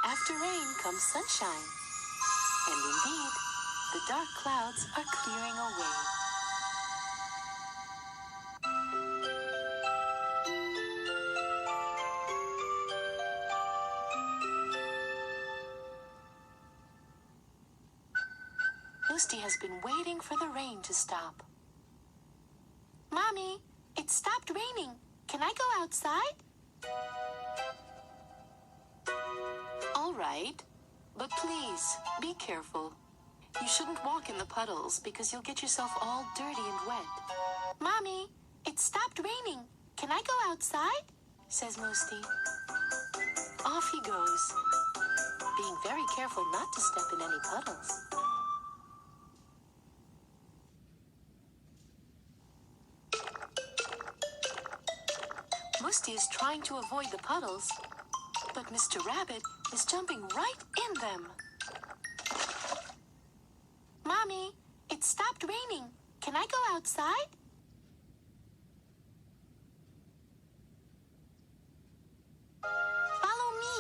that after rain comes sunshine. And indeed, the dark clouds are clearing away. Musti has been waiting for the rain to stop. Mommy, it stopped raining. Can I go outside? All right, but please, be careful. You shouldn't walk in the puddles because you'll get yourself all dirty and wet. Mommy, it stopped raining. Can I go outside? Says Musti. Off he goes, being very careful not to step in any puddles. Musti is trying to avoid the puddles, but Mr. Rabbit is jumping right in them. Mommy, it stopped raining. Can I go outside? Follow me.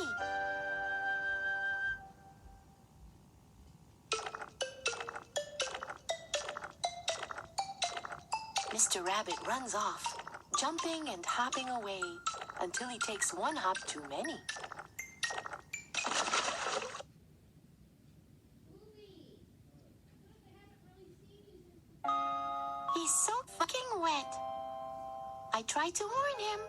Mr. Rabbit runs off, jumping and hopping away until he takes one hop too many. He's so fucking wet. I tried to warn him,